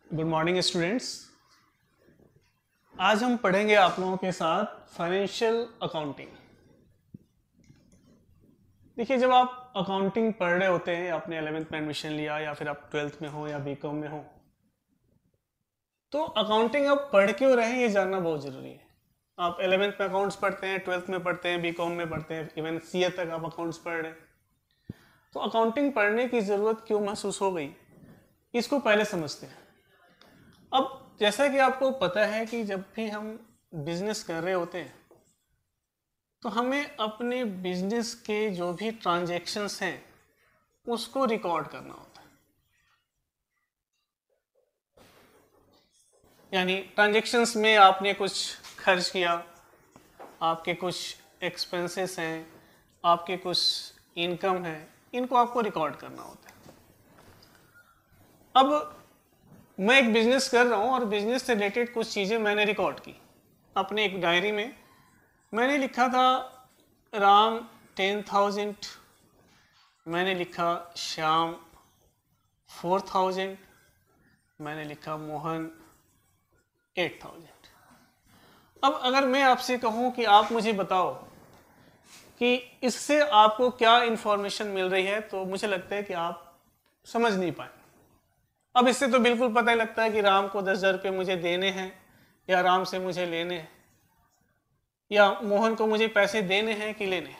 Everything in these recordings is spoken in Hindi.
Good morning students. आज हम पढ़ेंगे आप लोगों के साथ फाइनेंशियल अकाउंटिंग। देखिए, जब आप अकाउंटिंग पढ़ रहे होते हैं, आपने 11th में एडमिशन लिया या फिर आप 12th में हो या बीकॉम में हो, तो अकाउंटिंग आप पढ़ क्यों रहे हैं ये जानना बहुत ज़रूरी है। आप 11th में अकाउंट्स पढ़ते हैं, 12th में पढ़ते हैं, बीकॉम में पढ़ते हैं, इवन सीए तक आप अकाउंट्स पढ़ रहे हैं। तो अकाउंटिंग पढ़ने की ज़रूरत क्यों महसूस हो गई, इसको पहले समझते हैं। अब जैसा कि आपको पता है कि जब भी हम बिजनेस कर रहे होते हैं तो हमें अपने बिजनेस के जो भी ट्रांजैक्शंस हैं उसको रिकॉर्ड करना होता है। यानी ट्रांजैक्शंस में आपने कुछ खर्च किया, आपके कुछ एक्सपेंसेस हैं, आपके कुछ इनकम है, इनको आपको रिकॉर्ड करना होता है। अब मैं एक बिजनेस कर रहा हूँ और बिजनेस से रिलेटेड कुछ चीज़ें मैंने रिकॉर्ड की अपने एक डायरी में। मैंने लिखा था राम 10,000, मैंने लिखा श्याम 4,000, मैंने लिखा मोहन 8,000। अब अगर मैं आपसे कहूँ कि आप मुझे बताओ कि इससे आपको क्या इन्फॉर्मेशन मिल रही है, तो मुझे लगता है कि आप समझ नहीं पाए। अब इससे तो बिल्कुल पता ही लगता है कि राम को 10,000 रुपये मुझे देने हैं या राम से मुझे लेने हैं, या मोहन को मुझे पैसे देने हैं कि लेने हैं।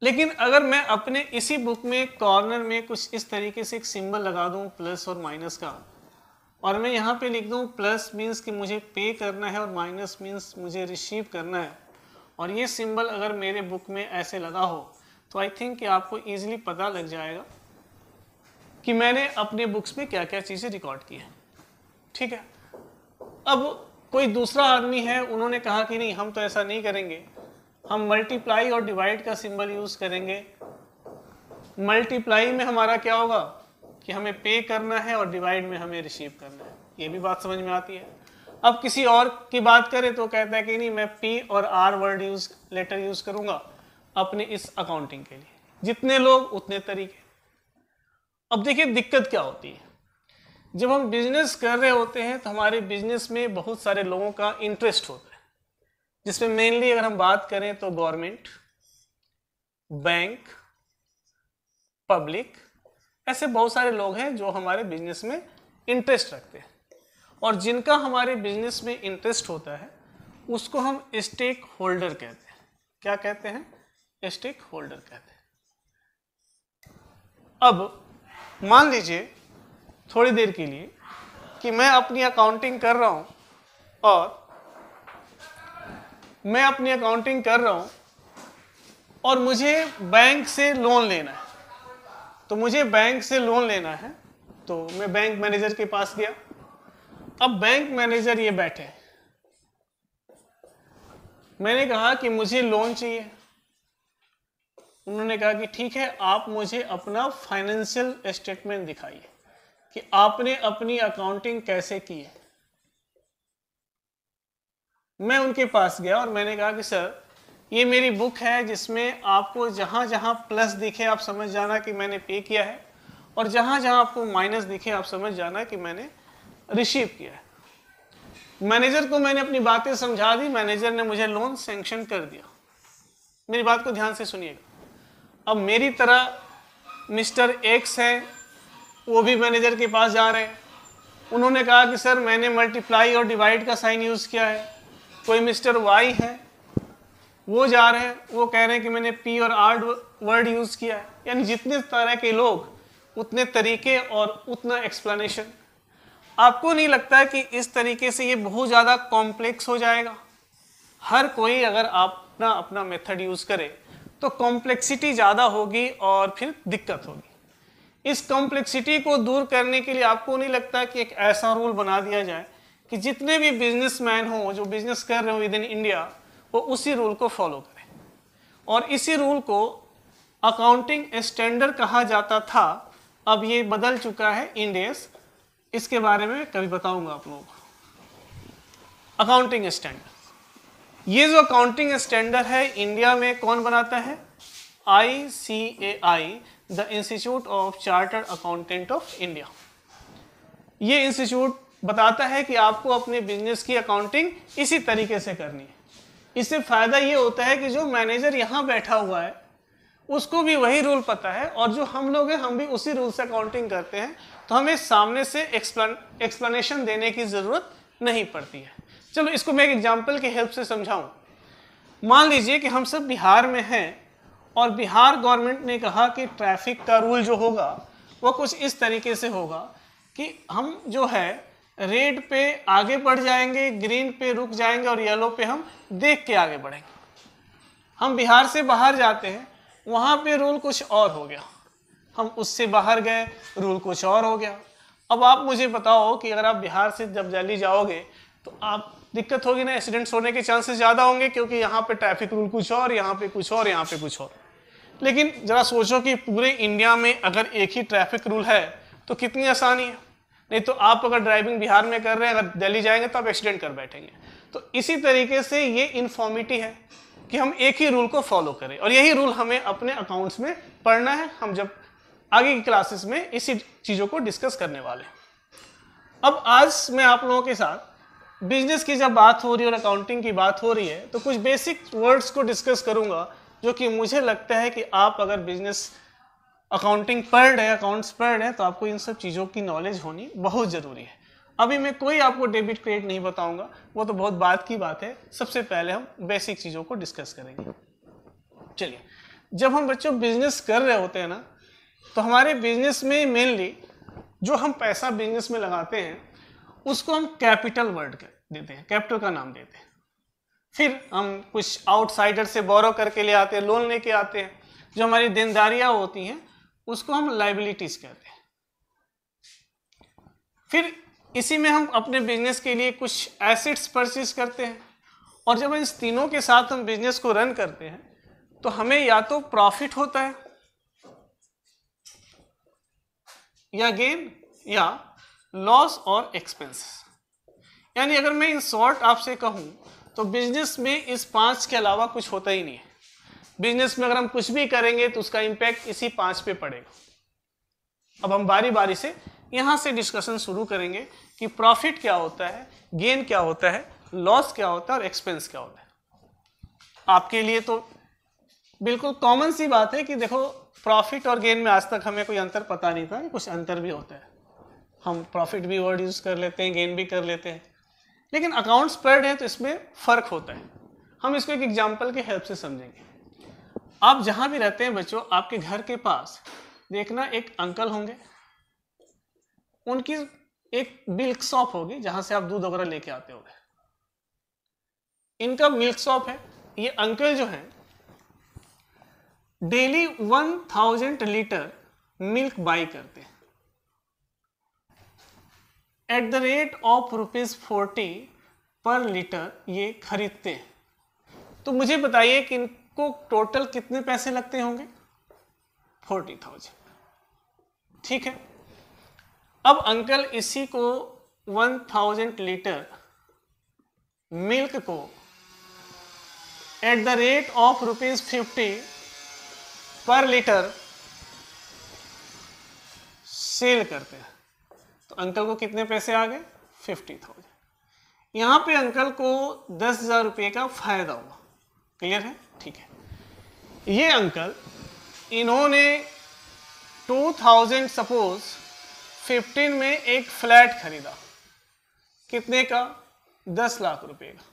लेकिन अगर मैं अपने इसी बुक में कॉर्नर में कुछ इस तरीके से एक सिंबल लगा दूं प्लस और माइनस का, और मैं यहाँ पे लिख दूं प्लस मीन्स कि मुझे पे करना है और माइनस मीन्स मुझे रिसीव करना है, और ये सिंबल अगर मेरे बुक में ऐसे लगा हो, तो आई थिंक कि आपको ईजिली पता लग जाएगा कि मैंने अपने बुक्स में क्या क्या चीज़ें रिकॉर्ड की है। ठीक है। अब कोई दूसरा आदमी है, उन्होंने कहा कि नहीं, हम तो ऐसा नहीं करेंगे, हम मल्टीप्लाई और डिवाइड का सिंबल यूज करेंगे। मल्टीप्लाई में हमारा क्या होगा कि हमें पे करना है और डिवाइड में हमें रिसीव करना है। ये भी बात समझ में आती है। अब किसी और की बात करें तो कहता है कि नहीं, मैं पी और आर वर्ड लेटर यूज करूंगा अपने इस अकाउंटिंग के लिए। जितने लोग उतने तरीके। अब देखिए दिक्कत क्या होती है, जब हम बिजनेस कर रहे होते हैं तो हमारे बिजनेस में बहुत सारे लोगों का इंटरेस्ट होता है, जिसमें मेनली अगर हम बात करें तो गवर्नमेंट, बैंक, पब्लिक, ऐसे बहुत सारे लोग हैं जो हमारे बिजनेस में इंटरेस्ट रखते हैं। और जिनका हमारे बिजनेस में इंटरेस्ट होता है उसको हम स्टेक होल्डर कहते हैं। क्या कहते हैं? स्टेक होल्डर कहते हैं। अब मान लीजिए थोड़ी देर के लिए कि मैं अपनी अकाउंटिंग कर रहा हूं और मुझे बैंक से लोन लेना है। तो मुझे बैंक से लोन लेना है, तो मैं बैंक मैनेजर के पास गया। अब बैंक मैनेजर ये बैठे, मैंने कहा कि मुझे लोन चाहिए। उन्होंने कहा कि ठीक है, आप मुझे अपना फाइनेंशियल स्टेटमेंट दिखाइए कि आपने अपनी अकाउंटिंग कैसे की है। मैं उनके पास गया और मैंने कहा कि सर, ये मेरी बुक है जिसमें आपको जहां जहां प्लस दिखे आप समझ जाना कि मैंने पे किया है, और जहां जहां आपको माइनस दिखे आप समझ जाना कि मैंने रिसीव किया है। मैनेजर को मैंने अपनी बातें समझा दी, मैनेजर ने मुझे लोन सैंक्शन कर दिया। मेरी बात को ध्यान से सुनिएगा। अब मेरी तरह मिस्टर एक्स है, वो भी मैनेजर के पास जा रहे हैं। उन्होंने कहा कि सर, मैंने मल्टीप्लाई और डिवाइड का साइन यूज़ किया है। कोई मिस्टर वाई है, वो जा रहे हैं, वो कह रहे हैं कि मैंने पी और आर वर्ड यूज़ किया है। यानी जितने तरह के लोग उतने तरीके और उतना एक्सप्लेनेशन। आपको नहीं लगता है कि इस तरीके से ये बहुत ज़्यादा कॉम्प्लेक्स हो जाएगा? हर कोई अगर अपना अपना मेथड यूज़ करे तो कॉम्प्लेक्सिटी ज़्यादा होगी और फिर दिक्कत होगी। इस कॉम्प्लेक्सिटी को दूर करने के लिए आपको नहीं लगता कि एक ऐसा रूल बना दिया जाए कि जितने भी बिजनेसमैन हों जो बिजनेस कर रहे हो विद इन इंडिया, वो उसी रूल को फॉलो करें? और इसी रूल को अकाउंटिंग स्टैंडर्ड कहा जाता था, अब ये बदल चुका है इंडेस। इसके बारे में कभी बताऊंगा आप लोगों को। अकाउंटिंग स्टैंडर्ड, ये जो अकाउंटिंग स्टैंडर्ड है इंडिया में कौन बनाता है? ICAI, the institute of chartered accountant of India. ये इंस्टीट्यूट बताता है कि आपको अपने बिजनेस की अकाउंटिंग इसी तरीके से करनी है। इससे फायदा ये होता है कि जो मैनेजर यहाँ बैठा हुआ है उसको भी वही रूल पता है, और जो हम लोग हैं हम भी उसी रूल से अकाउंटिंग करते हैं, तो हमें सामने से एक्सप्लेनेशन देने की ज़रूरत नहीं पड़ती है। चलो इसको मैं एक एग्जांपल की हेल्प से समझाऊं। मान लीजिए कि हम सब बिहार में हैं और बिहार गवर्नमेंट ने कहा कि ट्रैफिक का रूल जो होगा वो कुछ इस तरीके से होगा कि हम जो है रेड पे आगे बढ़ जाएंगे, ग्रीन पे रुक जाएंगे और येलो पे हम देख के आगे बढ़ेंगे। हम बिहार से बाहर जाते हैं, वहाँ पे रूल कुछ और हो गया, हम उससे बाहर गए, रूल कुछ और हो गया। अब आप मुझे बताओ कि अगर आप बिहार से जब दिल्ली जाओगे तो आप दिक्कत होगी ना, एक्सीडेंट्स होने के चांसेस ज़्यादा होंगे, क्योंकि यहाँ पे ट्रैफिक रूल कुछ और, यहाँ पे कुछ और, यहाँ पे कुछ और। लेकिन ज़रा सोचो कि पूरे इंडिया में अगर एक ही ट्रैफिक रूल है तो कितनी आसानी है। नहीं तो आप अगर ड्राइविंग बिहार में कर रहे हैं, अगर दिल्ली जाएंगे तो आप एक्सीडेंट कर बैठेंगे। तो इसी तरीके से ये इन्फॉर्मिटी है कि हम एक ही रूल को फॉलो करें, और यही रूल हमें अपने अकाउंट्स में पढ़ना है। हम जब आगे की क्लासेस में इसी चीज़ों को डिस्कस करने वाले हैं। अब आज मैं आप लोगों के साथ बिजनेस की जब बात हो रही है और अकाउंटिंग की बात हो रही है तो कुछ बेसिक वर्ड्स को डिस्कस करूंगा, जो कि मुझे लगता है कि आप अगर बिजनेस अकाउंटिंग पढ़ रहे हैं, अकाउंट्स पढ़ रहे हैं, तो आपको इन सब चीज़ों की नॉलेज होनी बहुत ज़रूरी है। अभी मैं कोई आपको डेबिट क्रेडिट नहीं बताऊंगा, वो तो बहुत बाद की बात है। सबसे पहले हम बेसिक चीज़ों को डिस्कस करेंगे। चलिए, जब हम बच्चों बिजनेस कर रहे होते हैं ना, तो हमारे बिजनेस में मेनली जो हम पैसा बिजनेस में लगाते हैं उसको हम कैपिटल वर्ड देते हैं, कैपिटल का नाम देते हैं। फिर हम कुछ आउटसाइडर से बोरो करके ले आते हैं, लोन लेके आते हैं। जो हमारी देनदारियां होती हैं उसको हम लाइबिलिटीज कहते हैं। फिर इसी में हम अपने बिजनेस के लिए कुछ एसेट्स परचेज करते हैं, और जब इन तीनों के साथ हम बिजनेस को रन करते हैं तो हमें या तो प्रॉफिट होता है या गेन या लॉस और एक्सपेंस। यानी अगर मैं इन शॉर्ट आपसे कहूं तो बिजनेस में इस 5 के अलावा कुछ होता ही नहीं है। बिजनेस में अगर हम कुछ भी करेंगे तो उसका इंपैक्ट इसी 5 पे पड़ेगा। अब हम बारी बारी से यहां से डिस्कशन शुरू करेंगे कि प्रॉफिट क्या होता है, गेन क्या होता है, लॉस क्या होता है और एक्सपेंस क्या होता है। आपके लिए तो बिल्कुल कॉमन सी बात है कि देखो, प्रॉफिट और गेन में आज तक हमें कोई अंतर पता नहीं था कि कुछ अंतर भी होता है। हम प्रॉफिट भी वर्ड यूज कर लेते हैं, गेन भी कर लेते हैं, लेकिन अकाउंट्स पढ़ रहे हैं तो इसमें फर्क होता है। हम इसको एक एग्जाम्पल की हेल्प से समझेंगे। आप जहां भी रहते हैं बच्चों, आपके घर के पास देखना एक अंकल होंगे, उनकी एक मिल्क शॉप होगी जहां से आप दूध वगैरह लेके आते होंगे। इनका मिल्क शॉप है। ये अंकल जो हैं डेली 1000 लीटर मिल्क बाई करते हैं एट द रेट ऑफ ₹40 पर लीटर ये खरीदते हैं। तो मुझे बताइए कि इनको टोटल कितने पैसे लगते होंगे? 40,000। ठीक है। अब अंकल इसी को 1000 लीटर मिल्क को एट द रेट ऑफ ₹50 पर लीटर सेल करते हैं। तो अंकल को कितने पैसे आ गए? 50,000। यहां पे अंकल को 10,000 रुपये का फायदा हुआ। क्लियर है? ठीक है। ये अंकल, इन्होंने 2000 सपोज 15 में एक फ्लैट खरीदा। कितने का? 10 लाख रुपए का।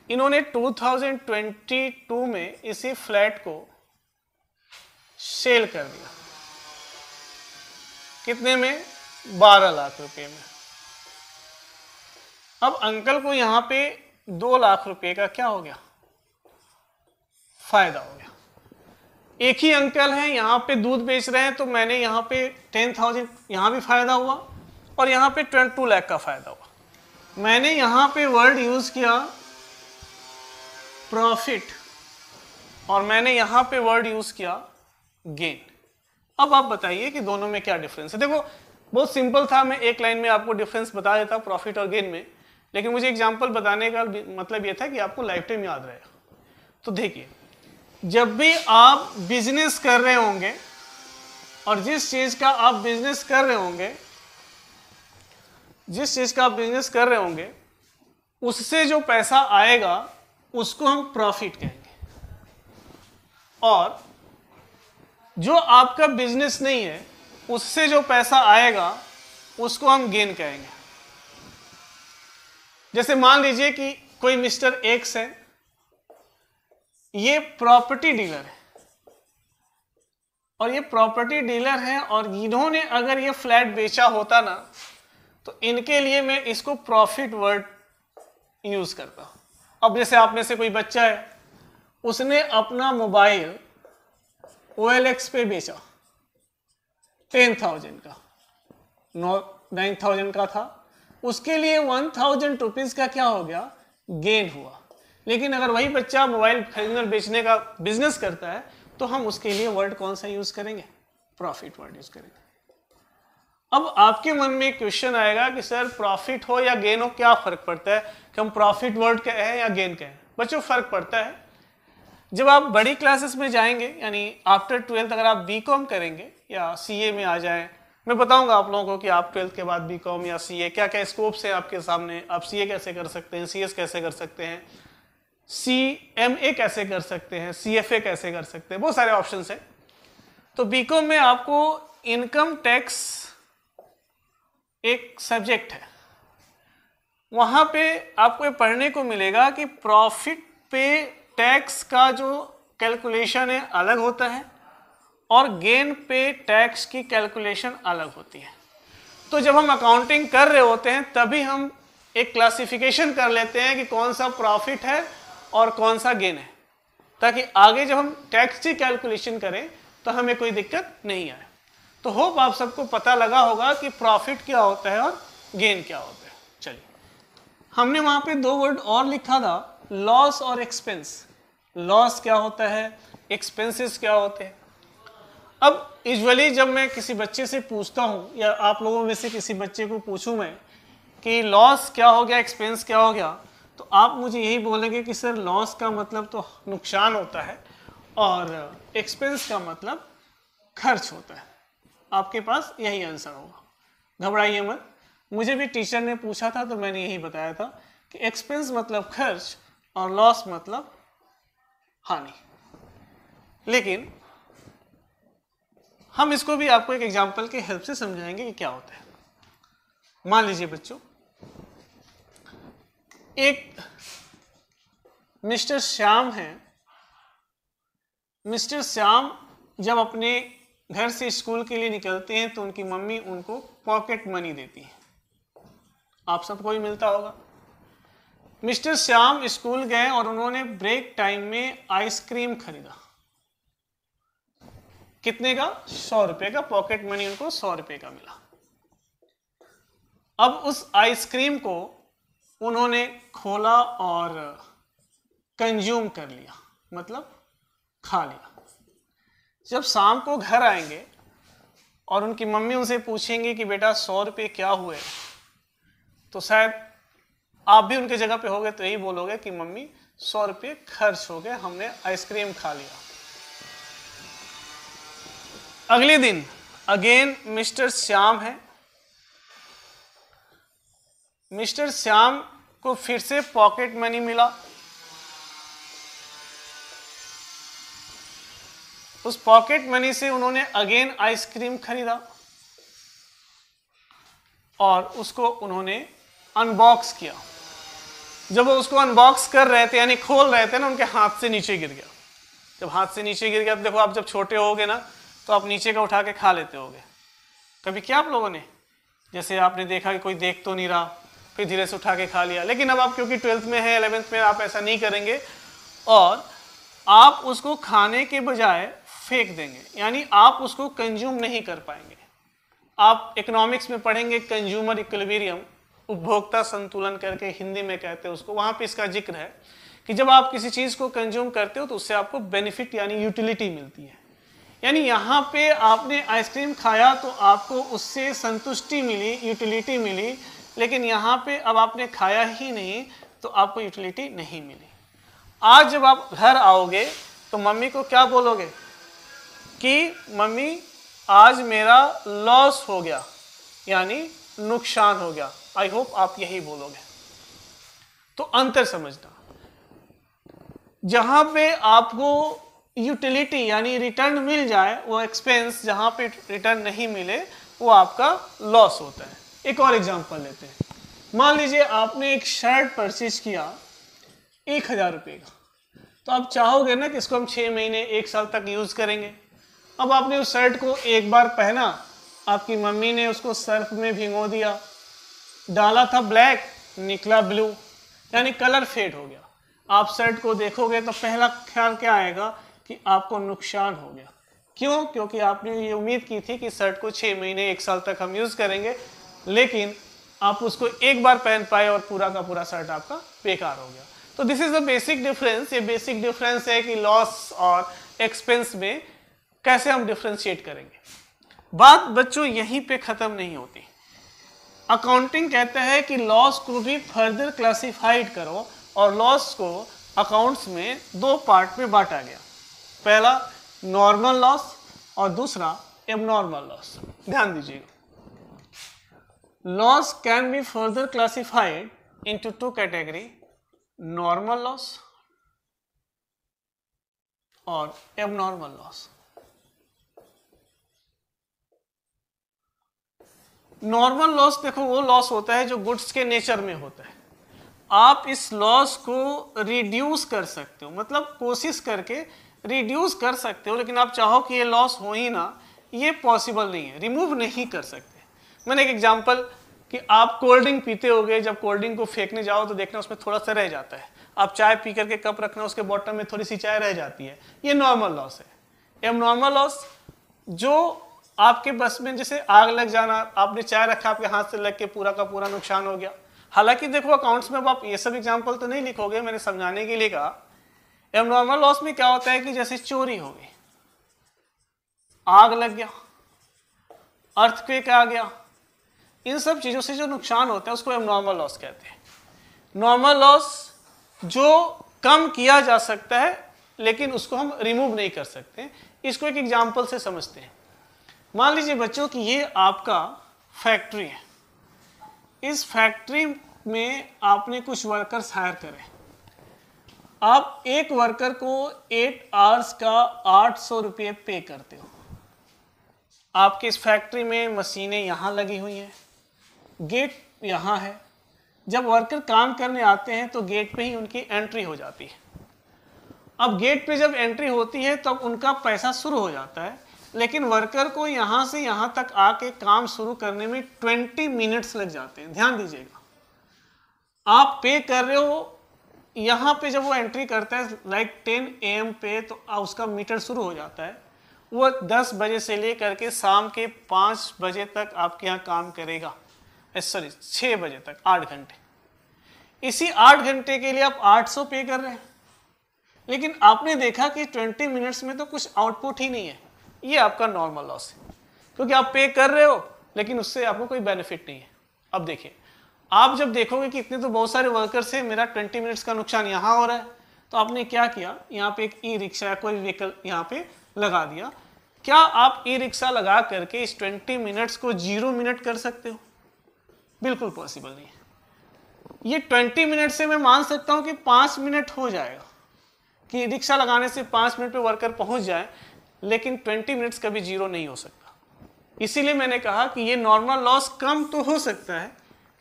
इन्होंने 2022 में इसी फ्लैट को सेल कर दिया। कितने में? 12 लाख रुपए में। अब अंकल को यहां पे 2 लाख रुपए का क्या हो गया? फायदा हो गया। एक ही अंकल हैं, यहां पे दूध बेच रहे हैं, तो मैंने यहां पे 10,000 यहां भी फायदा हुआ और यहां पे 22 लाख का फायदा हुआ। मैंने यहां पे वर्ड यूज किया प्रॉफिट और मैंने यहां पे वर्ड यूज किया गेन। अब आप बताइए कि दोनों में क्या डिफरेंस है। देखो, बहुत सिंपल था, मैं एक लाइन में आपको डिफरेंस बता देता प्रॉफिट और गेन में, लेकिन मुझे एग्जांपल बताने का मतलब ये था कि आपको लाइफ टाइम याद रहेगा। तो देखिए, जब भी आप बिजनेस कर रहे होंगे और जिस चीज का आप बिजनेस कर रहे होंगे जिस चीज का आप बिजनेस कर रहे होंगे उससे जो पैसा आएगा उसको हम प्रॉफिट कहेंगे, और जो आपका बिजनेस नहीं है उससे जो पैसा आएगा उसको हम गेन कहेंगे। जैसे मान लीजिए कि कोई मिस्टर एक्स है, ये प्रॉपर्टी डीलर है, और ये प्रॉपर्टी डीलर है और इन्होंने अगर ये फ्लैट बेचा होता ना तो इनके लिए मैं इसको प्रॉफिट वर्ड यूज करता हूं। अब जैसे आप में से कोई बच्चा है, उसने अपना मोबाइल OLX पे बेचा 10,000 का, 9,000 का था, उसके लिए 1,000 रुपीज का क्या हो गया, गेन हुआ। लेकिन अगर वही बच्चा मोबाइल खरीदने और बेचने का बिजनेस करता है तो हम उसके लिए वर्ड कौन सा यूज करेंगे, प्रॉफिट वर्ड यूज करेंगे। अब आपके मन में क्वेश्चन आएगा कि सर प्रॉफिट हो या गेन हो क्या फर्क पड़ता है, कि हम प्रॉफिट वर्ड कहें या गेन कहें। बच्चों फर्क पड़ता है, जब आप बड़ी क्लासेस में जाएंगे यानी आफ्टर 12th अगर आप BCom करेंगे या CA में आ जाएं, मैं बताऊंगा आप लोगों को कि आप 12th के बाद BCom या CA क्या क्या स्कोप्स हैं आपके सामने, आप CA कैसे कर सकते हैं, CS कैसे कर सकते हैं, CMA कैसे कर सकते हैं, CFA कैसे कर सकते हैं, बहुत सारे ऑप्शंस हैं। तो BCom में आपको इनकम टैक्स एक सब्जेक्ट है, वहां पे आपको ये पढ़ने को मिलेगा कि प्रॉफिट पे टैक्स का जो कैलकुलेशन है अलग होता है और गेन पे टैक्स की कैलकुलेशन अलग होती है। तो जब हम अकाउंटिंग कर रहे होते हैं तभी हम एक क्लासिफिकेशन कर लेते हैं कि कौन सा प्रॉफिट है और कौन सा गेन है, ताकि आगे जब हम टैक्स की कैलकुलेशन करें तो हमें कोई दिक्कत नहीं आए। तो होप आप सबको पता लगा होगा कि प्रॉफिट क्या होता है और गेन क्या होता है। चलिए, हमने वहां पे दो वर्ड और लिखा था, लॉस और एक्सपेंस। लॉस क्या होता है, एक्सपेंसेस क्या होते हैं। अब यूजुअली जब मैं किसी बच्चे से पूछता हूँ या आप लोगों में से किसी बच्चे को पूछूं मैं कि लॉस क्या हो गया, एक्सपेंस क्या हो गया, तो आप मुझे यही बोलेंगे कि सर लॉस का मतलब तो नुकसान होता है और एक्सपेंस का मतलब खर्च होता है। आपके पास यही आंसर होगा, घबराइए मत। मुझे भी टीचर ने पूछा था तो मैंने यही बताया था कि एक्सपेंस मतलब खर्च और लॉस मतलब हानि। लेकिन हम इसको भी आपको एक एग्जांपल के हेल्प से समझाएंगे कि क्या होता है। मान लीजिए बच्चों, एक मिस्टर श्याम है। मिस्टर श्याम जब अपने घर से स्कूल के लिए निकलते हैं तो उनकी मम्मी उनको पॉकेट मनी देती है, आप सबको ही मिलता होगा। मिस्टर श्याम स्कूल गए और उन्होंने ब्रेक टाइम में आइसक्रीम खरीदा। कितने का, 100 रुपए का। पॉकेट मनी उनको 100 रुपए का मिला। अब उस आइसक्रीम को उन्होंने खोला और कंज्यूम कर लिया, मतलब खा लिया। जब शाम को घर आएंगे और उनकी मम्मी उनसे पूछेंगे कि बेटा 100 रुपये क्या हुए, तो शायद आप भी उनके जगह पे होगे तो यही बोलोगे कि मम्मी 100 रुपये खर्च हो गए, हमने आइसक्रीम खा लिया। अगले दिन अगेन मिस्टर श्याम है। मिस्टर श्याम को फिर से पॉकेट मनी मिला। उस पॉकेट मनी से उन्होंने अगेन आइसक्रीम खरीदा और उसको उन्होंने अनबॉक्स किया। जब वो उसको अनबॉक्स कर रहे थे यानी खोल रहे थे ना, उनके हाथ से नीचे गिर गया। जब हाथ से नीचे गिर गया तो देखो, आप जब छोटे होगे ना तो आप नीचे का उठा के खा लेते होगे। कभी क्या आप लोगों ने, जैसे आपने देखा कि कोई देख तो नहीं रहा, फिर धीरे से उठा के खा लिया। लेकिन अब आप क्योंकि 12th में है, 11th में, आप ऐसा नहीं करेंगे और आप उसको खाने के बजाय फेंक देंगे, यानी आप उसको कंज्यूम नहीं कर पाएंगे। आप इकोनॉमिक्स में पढ़ेंगे कंज्यूमर इक्विलिब्रियम, उपभोक्ता संतुलन करके हिंदी में कहते हैं उसको। वहां पे इसका जिक्र है कि जब आप किसी चीज को कंज्यूम करते हो तो उससे आपको बेनिफिट यानी यूटिलिटी मिलती है। यानी यहाँ पे आपने आइसक्रीम खाया तो आपको उससे संतुष्टि मिली, यूटिलिटी मिली, लेकिन यहाँ पे अब आपने खाया ही नहीं तो आपको यूटिलिटी नहीं मिली। आज जब आप घर आओगे तो मम्मी को क्या बोलोगे कि मम्मी आज मेरा लॉस हो गया, यानी नुकसान हो गया। आई होप आप यही बोलोगे। तो अंतर समझना, जहां पे आपको यूटिलिटी यानी रिटर्न मिल जाए वो एक्सपेंस, जहां पे रिटर्न नहीं मिले वो आपका लॉस होता है। एक और एग्जांपल लेते हैं। मान लीजिए आपने एक शर्ट परचेज किया 1,000 रुपये का, तो आप चाहोगे ना कि इसको हम 6 महीने 1 साल तक यूज करेंगे। अब आपने उस शर्ट को एक बार पहना, आपकी मम्मी ने उसको सर्फ में भिगो दिया, डाला था ब्लैक, निकला ब्लू, यानी कलर फेड हो गया। आप शर्ट को देखोगे तो पहला ख्याल क्या आएगा कि आपको नुकसान हो गया। क्यों? क्योंकि आपने ये उम्मीद की थी कि शर्ट को 6 महीने 1 साल तक हम यूज करेंगे, लेकिन आप उसको एक बार पहन पाए और पूरा का पूरा शर्ट आपका बेकार हो गया। तो this is the basic difference. ये बेसिक डिफरेंस है कि लॉस और एक्सपेंस में कैसे हम डिफरेंशिएट करेंगे। बात बच्चों यहीं पे खत्म नहीं होती। अकाउंटिंग कहता है कि लॉस को भी फर्दर क्लासिफाइड करो, और लॉस को अकाउंट्स में 2 पार्ट में बांटा गया। पहला नॉर्मल लॉस और दूसरा एबनॉर्मल लॉस। ध्यान दीजिएगा, loss can be further classified into 2 category, normal loss और एबनॉर्मल लॉस। नॉर्मल लॉस देखो वो लॉस होता है जो गुड्स के नेचर में होता है। आप इस लॉस को रिड्यूस कर सकते हो, मतलब कोशिश करके रिड्यूस कर सकते हो, लेकिन आप चाहो कि ये लॉस हो ही ना, ये पॉसिबल नहीं है, रिमूव नहीं कर सकते। मैंने एक एग्जांपल कि आप कोल्ड ड्रिंक पीते होगे, जब कोल्ड ड्रिंक को फेंकने जाओ तो देखना उसमें थोड़ा सा रह जाता है। आप चाय पी करके कप रखना, उसके बॉटम में थोड़ी सी चाय रह जाती है, ये नॉर्मल लॉस है। एबनॉर्मल लॉस जो आपके बस में, जैसे आग लग जाना, आपने चाय रखा, आपके हाथ से लग के पूरा का पूरा नुकसान हो गया। हालांकि देखो अकाउंट्स में अब आप ये सब एग्जांपल तो नहीं लिखोगे, मैंने समझाने के लिए कहा। एबनॉर्मल लॉस में क्या होता है कि जैसे चोरी हो गई, आग लग गया, अर्थक्वेक आ गया, इन सब चीजों से जो नुकसान होता है उसको एबनॉर्मल लॉस कहते हैं। नॉर्मल लॉस जो कम किया जा सकता है लेकिन उसको हम रिमूव नहीं कर सकते। इसको एक एग्जांपल से समझते हैं। मान लीजिए बच्चों कि ये आपका फैक्ट्री है। इस फैक्ट्री में आपने कुछ वर्कर्स हायर करे। आप एक वर्कर को 8 आवर्स का 800 रुपये पे करते हो। आपके इस फैक्ट्री में मशीनें यहाँ लगी हुई हैं, गेट यहाँ है। जब वर्कर काम करने आते हैं तो गेट पे ही उनकी एंट्री हो जाती है। अब गेट पे जब एंट्री होती है तब उनका पैसा शुरू हो जाता है, लेकिन वर्कर को यहाँ से यहाँ तक आके काम शुरू करने में 20 मिनट्स लग जाते हैं। ध्यान दीजिएगा, आप पे कर रहे हो, यहाँ पे जब वो एंट्री करता है लाइक 10 AM पे, तो उसका मीटर शुरू हो जाता है। वो 10 बजे से लेकर के शाम के 5 बजे तक आपके यहाँ काम करेगा, सॉरी 6 बजे तक, 8 घंटे। इसी 8 घंटे के लिए आप 800 पे कर रहे हैं, लेकिन आपने देखा कि 20 मिनट्स में तो कुछ आउटपुट ही नहीं है। ये आपका नॉर्मल लॉस है, क्योंकि आप पे कर रहे हो लेकिन उससे आपको कोई बेनिफिट नहीं है। अब देखिए, आप जब देखोगे कि इतने तो बहुत सारे वर्कर्स हैं, मेरा 20 मिनट्स का नुकसान यहाँ हो रहा है, तो आपने क्या किया, यहाँ पे एक ई रिक्शा या कोई व्हीकल यहाँ पे लगा दिया। क्या आप ई रिक्शा लगा करके इस 20 मिनट्स को 0 मिनट कर सकते हो? बिल्कुल पॉसिबल नहीं है। ये 20 मिनट से मैं मान सकता हूँ कि 5 मिनट हो जाएगा, कि रिक्शा लगाने से 5 मिनट पे वर्कर पहुंच जाए, लेकिन 20 मिनट्स कभी 0 नहीं हो सकता। इसीलिए मैंने कहा कि ये नॉर्मल लॉस कम तो हो सकता है,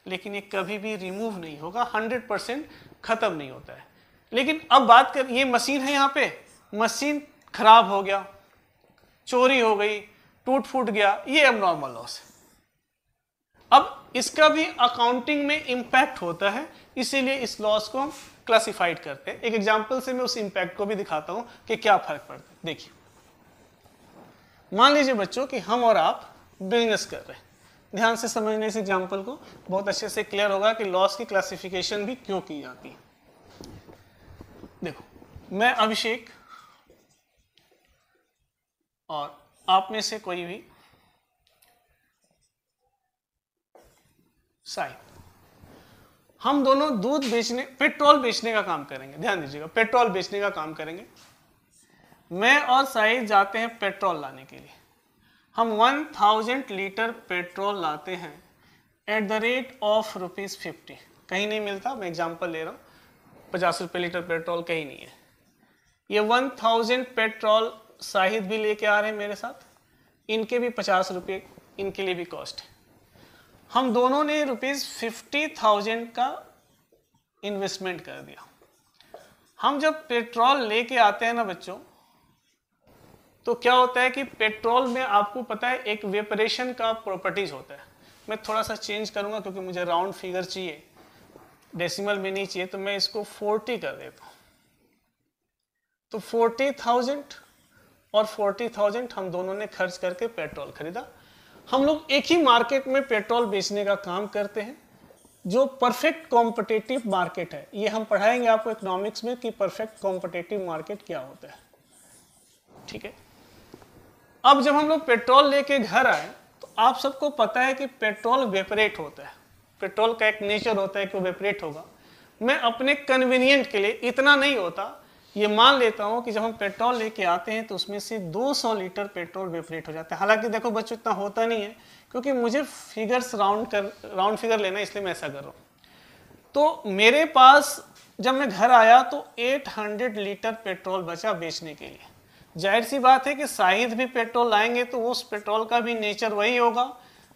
लेकिन ये कभी भी रिमूव नहीं होगा, 100% खत्म नहीं होता है। लेकिन अब बात कर, ये मशीन है, यहाँ पे मशीन खराब हो गया, चोरी हो गई, टूट फूट गया, ये अब नॉर्मल लॉस है। अब इसका भी अकाउंटिंग में इंपैक्ट होता है, इसीलिए इस लॉस को हम क्लासिफाइड करते हैं। एक एग्जांपल से मैं उस इंपैक्ट को भी दिखाता हूं कि क्या फर्क पड़ता है। देखिए, मान लीजिए बच्चों कि हम और आप बिजनेस कर रहे हैं। ध्यान से समझने इस एग्जांपल को, बहुत अच्छे से क्लियर होगा कि लॉस की क्लासिफिकेशन भी क्यों की जाती है। देखो, मैं अभिषेक और आप में से कोई भी साहिब, हम दोनों दूध बेचने, पेट्रोल बेचने का काम करेंगे। ध्यान दीजिएगा, पेट्रोल बेचने का काम करेंगे। मैं और साहिब जाते हैं पेट्रोल लाने के लिए। हम 1000 लीटर पेट्रोल लाते हैं एट द रेट ऑफ ₹50। कहीं नहीं मिलता, मैं एग्जांपल ले रहा हूँ, 50 रुपये लीटर पेट्रोल कहीं नहीं है। ये 1000 पेट्रोल शाहिद भी लेके आ रहे हैं मेरे साथ, इनके भी 50 रुपये इनके लिए भी कॉस्ट है। हम दोनों ने ₹50,000 का इन्वेस्टमेंट कर दिया। हम जब पेट्रोल लेके आते हैं ना बच्चों, तो क्या होता है कि पेट्रोल में आपको पता है एक वेपरेशन का प्रॉपर्टीज होता है। मैं थोड़ा सा चेंज करूंगा क्योंकि मुझे राउंड फिगर चाहिए, डेसिमल में नहीं चाहिए, तो मैं इसको 40 कर देता हूँ। तो 40,000 और 40,000 हम दोनों ने खर्च करके पेट्रोल खरीदा। हम लोग एक ही मार्केट में पेट्रोल बेचने का काम करते हैं, जो परफेक्ट कॉम्पिटिटिव मार्केट है। ये हम पढ़ाएंगे आपको इकोनॉमिक्स में कि परफेक्ट कॉम्पिटिटिव मार्केट क्या होता है, ठीक है। अब जब हम लोग पेट्रोल लेके घर आए तो आप सबको पता है कि पेट्रोल वेपरेट होता है, पेट्रोल का एक नेचर होता है कि वो वेपरेट होगा। मैं अपने कन्वीनियंट के लिए, इतना नहीं होता, ये मान लेता हूं कि जब हम पेट्रोल लेके आते हैं तो उसमें से 200 लीटर पेट्रोल वेपरेट हो जाता है। हालांकि देखो बच्चों इतना होता नहीं है, क्योंकि मुझे फिगर्स राउंड फिगर लेना है, इसलिए मैं ऐसा कर रहा हूँ। तो मेरे पास जब मैं घर आया तो 800 लीटर पेट्रोल बचा बेचने के लिए। जाहिर सी बात है कि शाहिद भी पेट्रोल लाएंगे तो उस पेट्रोल का भी नेचर वही होगा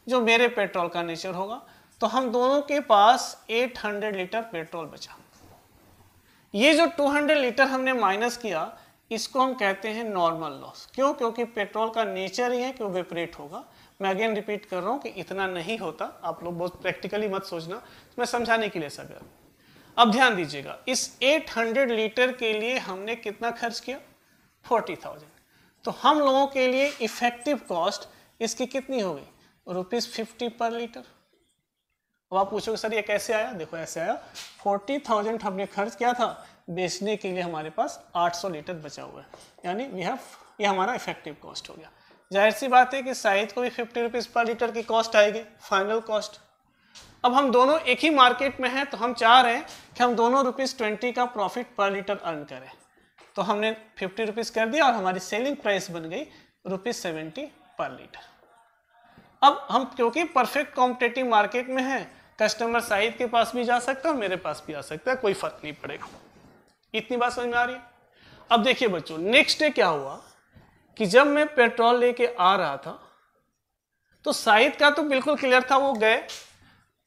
जो मेरे पेट्रोल का नेचर होगा। तो हम दोनों के पास 800 लीटर पेट्रोल बचा। ये जो 200 लीटर हमने माइनस किया, इसको हम कहते हैं नॉर्मल लॉस। क्यों? क्योंकि पेट्रोल का नेचर ही है कि वो वेपरेट होगा। मैं अगेन रिपीट कर रहा हूँ कि इतना नहीं होता, आप लोग बहुत प्रैक्टिकली मत सोचना, मैं समझाने के लिए ऐसा कर रहा हूँ। अब ध्यान दीजिएगा, इस 800 लीटर के लिए हमने कितना खर्च किया? 40,000। तो हम लोगों के लिए इफेक्टिव कॉस्ट इसकी कितनी हो गई? ₹50 पर लीटर। अब आप पूछोगे सर ये कैसे आया? देखो ऐसे आया, 40,000 हमने खर्च किया था, बेचने के लिए हमारे पास 800 लीटर बचा हुआ है, यानी ये हमारा इफेक्टिव कॉस्ट हो गया। जाहिर सी बात है कि शाहिद को भी 50 रुपीज़ पर लीटर की कॉस्ट आएगी, फाइनल कॉस्ट। अब हम दोनों एक ही मार्केट में हैं, तो हम चाह रहे हैं कि हम दोनों ₹20 का प्रॉफिट पर लीटर अर्न करें। तो हमने 50 रुपीज़ कर दिया और हमारी सेलिंग प्राइस बन गई ₹70 पर लीटर। अब हम क्योंकि परफेक्ट कॉम्पिटिटिव मार्केट में हैं, कस्टमर शाहिद के पास भी जा सकता है और मेरे पास भी आ सकता है, कोई फर्क नहीं पड़ेगा। इतनी बात समझ में आ रही है? अब देखिए बच्चों, नेक्स्ट डे क्या हुआ कि जब मैं पेट्रोल लेके आ रहा था तो शाहिद का तो बिल्कुल क्लियर था, वो गए,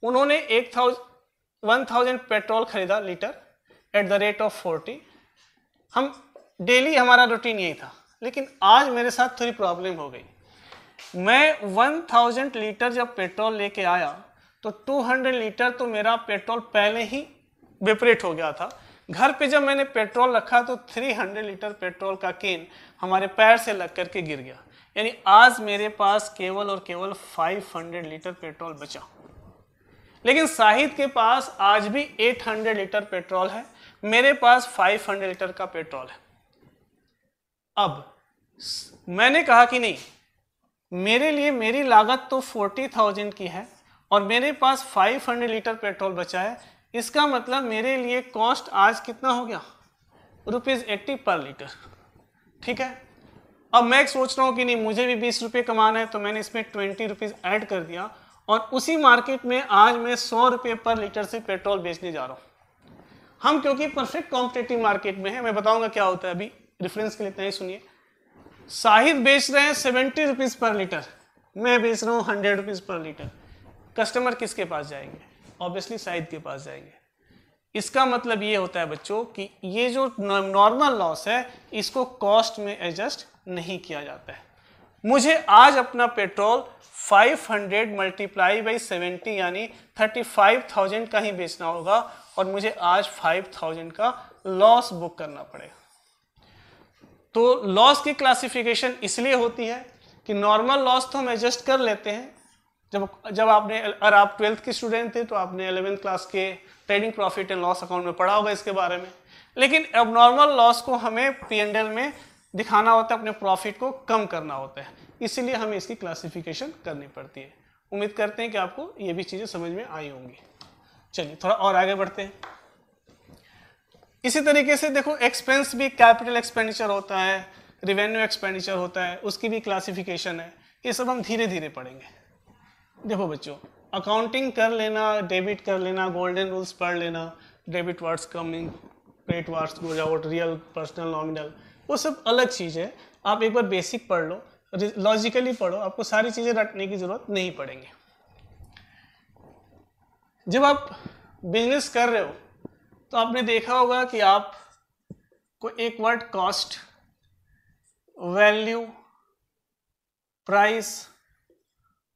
उन्होंने 1000 पेट्रोल खरीदा litre at the rate of 40। हम डेली हमारा रूटीन यही था, लेकिन आज मेरे साथ थोड़ी प्रॉब्लम हो गई। मैं 1000 लीटर जब पेट्रोल लेके आया तो 200 लीटर तो मेरा पेट्रोल पहले ही वेपरेट हो गया था। घर पे जब मैंने पेट्रोल रखा तो 300 लीटर पेट्रोल का केन हमारे पैर से लग करके गिर गया। यानी आज मेरे पास केवल और केवल 500 लीटर पेट्रोल बचा। लेकिन शाहिद के पास आज भी 800 लीटर पेट्रोल है, मेरे पास 500 लीटर का पेट्रोल है। अब मैंने कहा कि नहीं, मेरे लिए मेरी लागत तो 40,000 की है और मेरे पास 500 लीटर पेट्रोल बचा है, इसका मतलब मेरे लिए कॉस्ट आज कितना हो गया? ₹80 पर लीटर। ठीक है। अब मैं सोच रहा हूँ कि नहीं, मुझे भी 20 रुपये कमाना है, तो मैंने इसमें 20 रुपीज़ ऐड कर दिया और उसी मार्केट में आज मैं 100 रुपये पर लीटर से पेट्रोल बेचने जा रहा हूँ। हम क्योंकि परफेक्ट कॉम्पिटिटिव मार्केट में है, मैं बताऊंगा क्या होता है, अभी रेफरेंस के लिए इतना ही सुनिए। शाहिद बेच रहे हैं 70 रुपीज़ पर लीटर, मैं बेच रहा हूँ 100 रुपीज़ पर लीटर। कस्टमर किसके पास जाएंगे? ऑब्वियसली शाहिद के पास जाएंगे। इसका मतलब ये होता है बच्चों कि ये जो नॉर्मल लॉस है, इसको कॉस्ट में एडजस्ट नहीं किया जाता है। मुझे आज अपना पेट्रोल 500 मल्टीप्लाई बाई 70 यानी 35,000 का ही बेचना होगा और मुझे आज 5,000 का लॉस बुक करना पड़ेगा। तो लॉस की क्लासिफिकेशन इसलिए होती है कि नॉर्मल लॉस तो हम एडजस्ट कर लेते हैं। जब आपने, अगर आप 12th के स्टूडेंट थे तो आपने 11th क्लास के trading profit and loss account में पढ़ा होगा इसके बारे में। लेकिन अब नॉर्मल लॉस को हमें P&L में दिखाना होता है, अपने प्रॉफिट को कम करना होता है, इसीलिए हमें इसकी क्लासिफिकेशन करनी पड़ती है। उम्मीद करते हैं कि आपको ये भी चीज़ें समझ में आई होंगी। चलिए थोड़ा और आगे बढ़ते हैं। इसी तरीके से देखो, एक्सपेंस भी कैपिटल एक्सपेंडिचर होता है, रिवेन्यू एक्सपेंडिचर होता है, उसकी भी क्लासिफिकेशन है। ये सब हम धीरे धीरे पढ़ेंगे। देखो बच्चों, अकाउंटिंग कर लेना, डेबिट कर लेना, गोल्डन रूल्स पढ़ लेना, debit what's coming, credit what's goes out, real, personal, nominal, वो सब अलग चीज़ है। आप एक बार बेसिक पढ़ लो, लॉजिकली पढ़ो, आपको सारी चीज़ें रटने की ज़रूरत नहीं पड़ेंगी। जब आप बिजनेस कर रहे हो तो आपने देखा होगा कि आप को एक वर्ड कॉस्ट, वैल्यू, प्राइस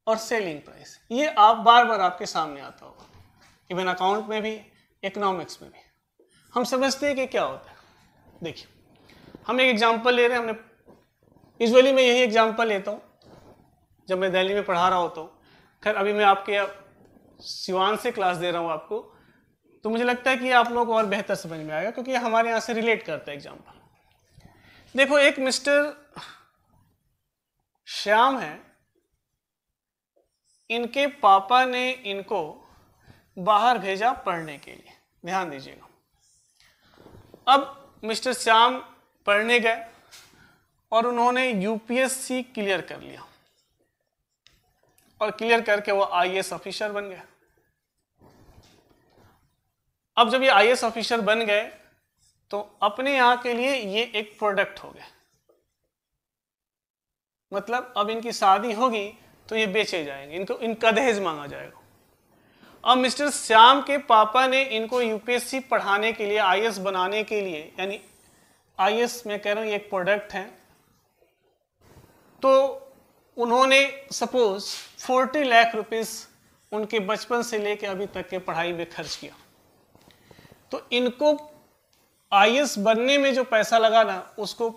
और सेलिंग प्राइस, ये आप बार बार आपके सामने आता होगा। इवन अकाउंट में भी, इकोनॉमिक्स में भी हम समझते हैं कि क्या होता है। देखिए, हम एक एग्जांपल ले रहे हैं, हमने यूजुअली मैं यही एग्जांपल लेता हूँ जब मैं दिल्ली में पढ़ा रहा होता हूँ। खैर अभी मैं आपके सिवान से क्लास दे रहा हूँ आपको, तो मुझे लगता है कि आप लोग को और बेहतर समझ में आएगा क्योंकि हमारे यहाँ से रिलेट करता है एग्जांपल। देखो, एक मिस्टर श्याम है, इनके पापा ने इनको बाहर भेजा पढ़ने के लिए। ध्यान दीजिएगा, अब मिस्टर श्याम पढ़ने गए और उन्होंने यूपीएससी क्लियर कर लिया और क्लियर करके वो आईएएस ऑफिसर बन गए। अब जब ये आईएएस ऑफिसर बन गए तो अपने यहाँ के लिए ये एक प्रोडक्ट हो गया, मतलब अब इनकी शादी होगी तो ये बेचे जाएंगे, इनका दहेज मांगा जाएगा। अब मिस्टर श्याम के पापा ने इनको यूपीएससी पढ़ाने के लिए, आईएएस बनाने के लिए, यानी आईएएस मैं कह रहा हूँ ये एक प्रोडक्ट है, तो उन्होंने सपोज 40 लाख रुपीस उनके बचपन से लेकर अभी तक के पढ़ाई में खर्च किया। तो इनको आईएएस बनने में जो पैसा लगा ना, उसको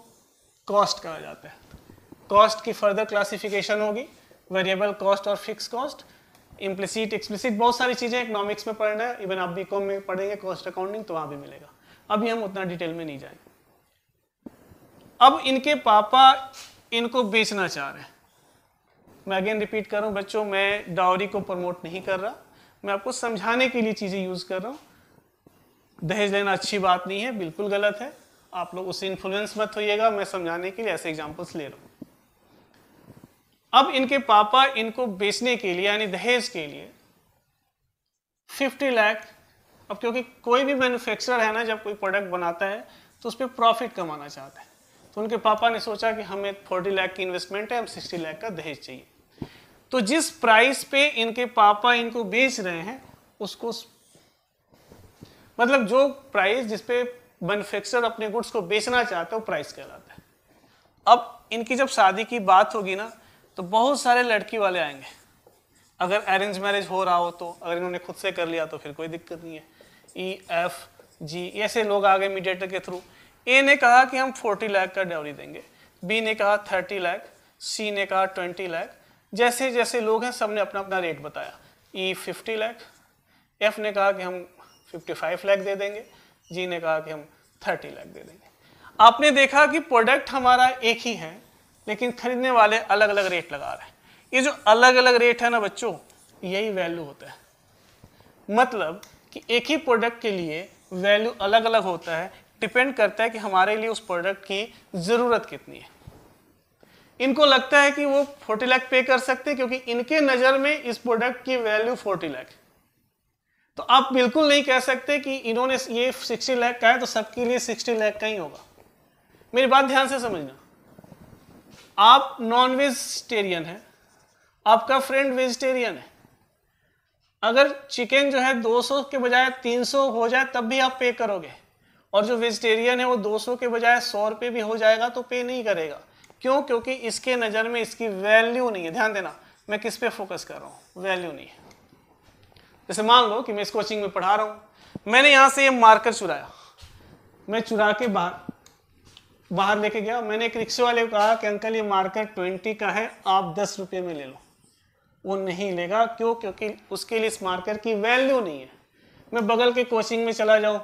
कॉस्ट कहा जाता है। कॉस्ट की फर्दर क्लासिफिकेशन होगी, वेरिएबल कॉस्ट और फिक्स कॉस्ट, इम्प्लिसिट, एक्सप्लिसिट, बहुत सारी चीज़ें इकोनॉमिक्स में पढ़ना है। इवन आप बीकॉम में पढ़ेंगे कॉस्ट अकाउंटिंग तो वहाँ भी मिलेगा। अभी हम उतना डिटेल में नहीं जाएंगे। अब इनके पापा इनको बेचना चाह रहे हैं। मैं अगेन रिपीट कर रहा हूँ बच्चों, मैं डाउरी को प्रमोट नहीं कर रहा, मैं आपको समझाने के लिए चीज़ें यूज़ कर रहा हूँ। दहेज लेना अच्छी बात नहीं है, बिल्कुल गलत है, आप लोग उससे इन्फ्लुएंस मत होइएगा, मैं समझाने के लिए ऐसे एग्जाम्पल्स ले रहा हूँ। अब इनके पापा इनको बेचने के लिए यानी दहेज के लिए 50 लाख, अब क्योंकि कोई भी मैन्युफैक्चरर है ना, जब कोई प्रोडक्ट बनाता है तो उस पर प्रॉफिट कमाना चाहता है, तो उनके पापा ने सोचा कि हमें 40 लाख की इन्वेस्टमेंट है, हम 60 लाख का दहेज चाहिए। तो जिस प्राइस पे इनके पापा इनको बेच रहे हैं उसको, मतलब जो प्राइस जिस पे मैन्युफैक्चरर अपने गुड्स को बेचना चाहता है वो प्राइस कहलाता है। अब इनकी जब शादी की बात होगी ना तो बहुत सारे लड़की वाले आएंगे। अगर अरेंज मैरिज हो रहा हो तो, अगर इन्होंने खुद से कर लिया तो फिर कोई दिक्कत नहीं है। EFG ऐसे लोग आ गए मीडिएटर के थ्रू। ए ने कहा कि हम 40 लाख का डाउरी देंगे, बी ने कहा 30 लाख, सी ने कहा 20 लाख। जैसे जैसे लोग हैं सबने अपना अपना रेट बताया। E 50 लाख, एफ ने कहा कि हम 55 लाख दे देंगे, जी ने कहा कि हम 30 लाख दे देंगे। आपने देखा कि प्रोडक्ट हमारा एक ही है लेकिन खरीदने वाले अलग अलग रेट लगा रहे हैं। ये जो अलग अलग रेट है ना बच्चों, यही वैल्यू होता है। मतलब कि एक ही प्रोडक्ट के लिए वैल्यू अलग अलग होता है, डिपेंड करता है कि हमारे लिए उस प्रोडक्ट की ज़रूरत कितनी है। इनको लगता है कि वो 40 लाख पे कर सकते हैं क्योंकि इनके नज़र में इस प्रोडक्ट की वैल्यू 40 लाख है। तो आप बिल्कुल नहीं कह सकते कि इन्होंने ये 60 लाख का है तो सबके लिए 60 लाख का ही होगा। मेरी बात ध्यान से समझना, आप नॉन वेजिटेरियन है, आपका फ्रेंड वेजिटेरियन है, अगर चिकन जो है 200 के बजाय 300 हो जाए तब भी आप पे करोगे, और जो वेजिटेरियन है वो 200 के बजाय 100 रुपये भी हो जाएगा तो पे नहीं करेगा। क्यों? क्योंकि इसके नज़र में इसकी वैल्यू नहीं है। ध्यान देना, मैं किस पे फोकस कर रहा हूँ, वैल्यू नहीं है। जैसे मान लो कि मैं इस कोचिंग में पढ़ा रहा हूँ, मैंने यहाँ से ये मार्कर चुराया, मैं चुरा के बाहर लेके गया, मैंने एक रिक्शे वाले को कहा कि अंकल ये मार्कर 20 का है, आप 10 रुपये में ले लो। वो नहीं लेगा। क्यों? क्योंकि उसके लिए इस मार्कर की वैल्यू नहीं है। मैं बगल के कोचिंग में चला जाऊँ,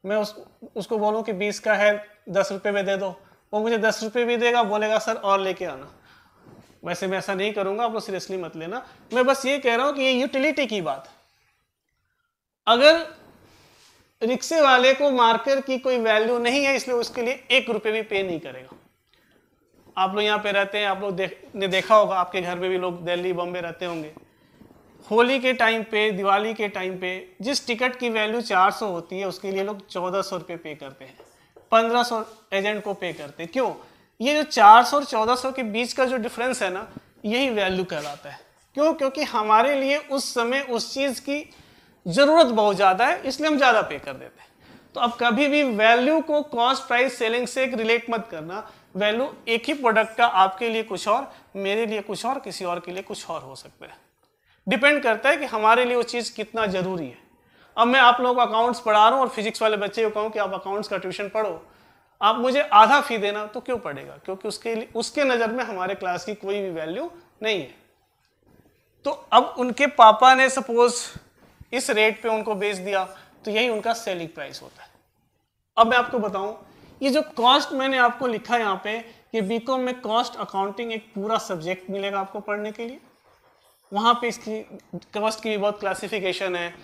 मैं उसको बोलूँ कि 20 का है 10 रुपये में दे दो, वो मुझे 10 रुपये भी देगा, बोलेगा सर और लेके आना। वैसे मैं ऐसा नहीं करूँगा, आप लोग सीरियसली मत लेना। मैं बस ये कह रहा हूँ कि ये यूटिलिटी की बात। अगर रिक्शे वाले को मार्कर की कोई वैल्यू नहीं है इसलिए उसके लिए 1 रुपये भी पे नहीं करेगा। आप लोग यहाँ पे रहते हैं, आप लोग ने देखा होगा, आपके घर में भी लोग दिल्ली बॉम्बे रहते होंगे, होली के टाइम पे, दिवाली के टाइम पे जिस टिकट की वैल्यू 400 होती है उसके लिए लोग 1400 रुपये पे करते हैं, 1500 एजेंट को पे करते हैं। क्यों? ये जो 400 और 1400 के बीच का जो डिफरेंस है ना, यही वैल्यू कहलाता है। क्यों? क्योंकि हमारे लिए उस समय उस चीज़ की ज़रूरत बहुत ज़्यादा है, इसलिए हम ज़्यादा पे कर देते हैं। तो अब कभी भी वैल्यू को कॉस्ट प्राइस सेलिंग से रिलेट मत करना। वैल्यू एक ही प्रोडक्ट का आपके लिए कुछ और, मेरे लिए कुछ और, किसी और के लिए कुछ और हो सकता है। डिपेंड करता है कि हमारे लिए वो चीज़ कितना ज़रूरी है। अब मैं आप लोगों को अकाउंट्स पढ़ा रहा हूँ और फिजिक्स वाले बच्चे को कहूँ कि आप अकाउंट्स का ट्यूशन पढ़ो, आप मुझे आधा फी देना, तो क्यों पड़ेगा? क्योंकि उसके नज़र में हमारे क्लास की कोई भी वैल्यू नहीं है। तो अब उनके पापा ने सपोज इस रेट पे उनको बेच दिया, तो यही उनका सेलिंग प्राइस होता है। अब मैं आपको बताऊं, ये जो कॉस्ट मैंने आपको लिखा है यहाँ पे कि बीकॉम में कॉस्ट अकाउंटिंग एक पूरा सब्जेक्ट मिलेगा आपको पढ़ने के लिए। वहाँ पे इसकी कॉस्ट की भी बहुत क्लासिफिकेशन है।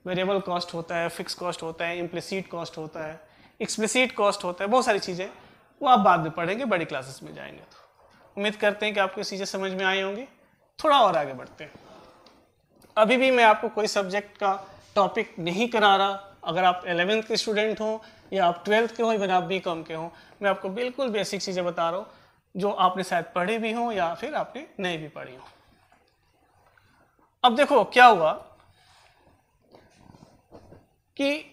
वेरिएबल कॉस्ट होता है, फिक्स कॉस्ट होता है, इम्प्लिसिट कॉस्ट होता है, एक्सप्लिसिट कॉस्ट होता है, बहुत सारी चीज़ें वो आप बाद में पढ़ेंगे, बड़ी क्लासेस में जाएंगे। तो उम्मीद करते हैं कि आपको चीज़ें समझ में आई होंगी। थोड़ा और आगे बढ़ते हैं। अभी भी मैं आपको कोई सब्जेक्ट का टॉपिक नहीं करा रहा। अगर आप 11th के स्टूडेंट हो या आप 12th के हो या आप बीकॉम के हो, मैं आपको बिल्कुल बेसिक चीज़ें बता रहा हूँ जो आपने शायद पढ़ी भी हो या फिर आपने नहीं भी पढ़ी हो। अब देखो क्या हुआ कि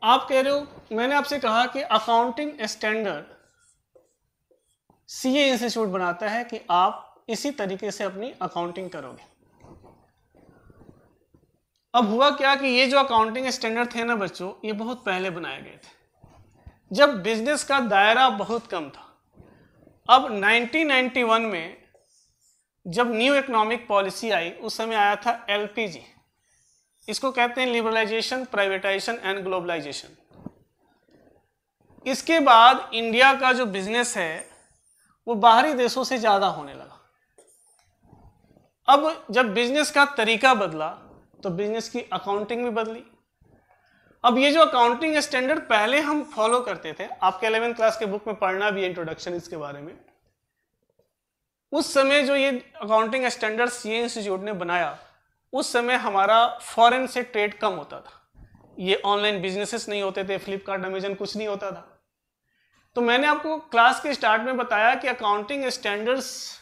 आप कह रहे हो, मैंने आपसे कहा कि अकाउंटिंग स्टैंडर्ड सीए इंस्टीट्यूट बनाता है कि आप इसी तरीके से अपनी अकाउंटिंग करोगे। अब हुआ क्या कि ये जो अकाउंटिंग स्टैंडर्ड थे ना बच्चों, ये बहुत पहले बनाए गए थे जब बिजनेस का दायरा बहुत कम था। अब 1991 में जब न्यू इकोनॉमिक पॉलिसी आई, उस समय आया था एलपीजी। इसको कहते हैं लिबरलाइजेशन, प्राइवेटाइजेशन एंड ग्लोबलाइजेशन। इसके बाद इंडिया का जो बिजनेस है वो बाहरी देशों से ज़्यादा होने लगा। अब जब बिजनेस का तरीका बदला तो बिजनेस की अकाउंटिंग भी बदली। अब ये जो अकाउंटिंग स्टैंडर्ड पहले हम फॉलो करते थे, आपके 11th क्लास के बुक में पढ़ना भी है इंट्रोडक्शन इसके बारे में। उस समय जो ये अकाउंटिंग स्टैंडर्ड सीए इंस्टीट्यूट ने बनाया, उस समय हमारा फॉरेन से ट्रेड कम होता था। ये ऑनलाइन बिजनेसेस नहीं होते थे, फ्लिपकार्ट, अमेजन कुछ नहीं होता था। तो मैंने आपको क्लास के स्टार्ट में बताया कि अकाउंटिंग स्टैंडर्ड्स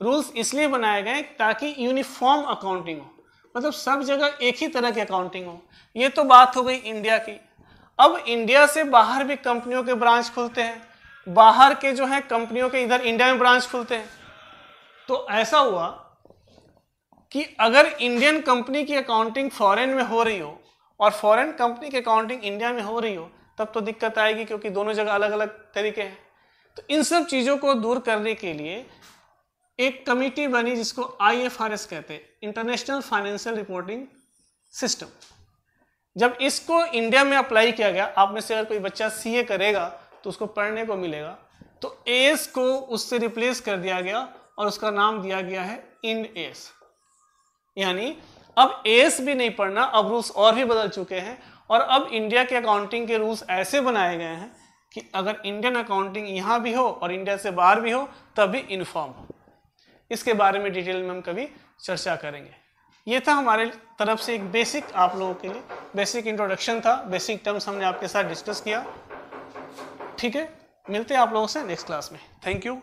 रूल्स इसलिए बनाए गए ताकि यूनिफॉर्म अकाउंटिंग हो, मतलब सब जगह एक ही तरह की अकाउंटिंग हो। ये तो बात हो गई इंडिया की। अब इंडिया से बाहर भी कंपनियों के ब्रांच खुलते हैं, बाहर के जो है कंपनियों के इधर इंडिया में ब्रांच खुलते हैं। तो ऐसा हुआ कि अगर इंडियन कंपनी की अकाउंटिंग फॉरेन में हो रही हो और फॉरेन कंपनी की अकाउंटिंग इंडिया में हो रही हो, तब तो दिक्कत आएगी, क्योंकि दोनों जगह अलग अलग तरीके हैं। तो इन सब चीज़ों को दूर करने के लिए एक कमिटी बनी जिसको IFRS कहते हैं, इंटरनेशनल फाइनेंशियल रिपोर्टिंग सिस्टम। जब इसको इंडिया में अप्लाई किया गया, आप में से अगर कोई बच्चा सीए करेगा तो उसको पढ़ने को मिलेगा, तो एस को उससे रिप्लेस कर दिया गया और उसका नाम दिया गया है इंड एस। यानी अब एस भी नहीं पढ़ना, अब रूल्स और भी बदल चुके हैं और अब इंडिया के अकाउंटिंग के रूल्स ऐसे बनाए गए हैं कि अगर इंडियन अकाउंटिंग यहाँ भी हो और इंडिया से बाहर भी हो तब भी यूनिफॉर्म हो। इसके बारे में डिटेल में हम कभी चर्चा करेंगे। ये था हमारे तरफ से एक बेसिक, आप लोगों के लिए बेसिक इंट्रोडक्शन था, बेसिक टर्म्स हमने आपके साथ डिस्कस किया। ठीक है, मिलते हैं आप लोगों से नेक्स्ट क्लास में। Thank you.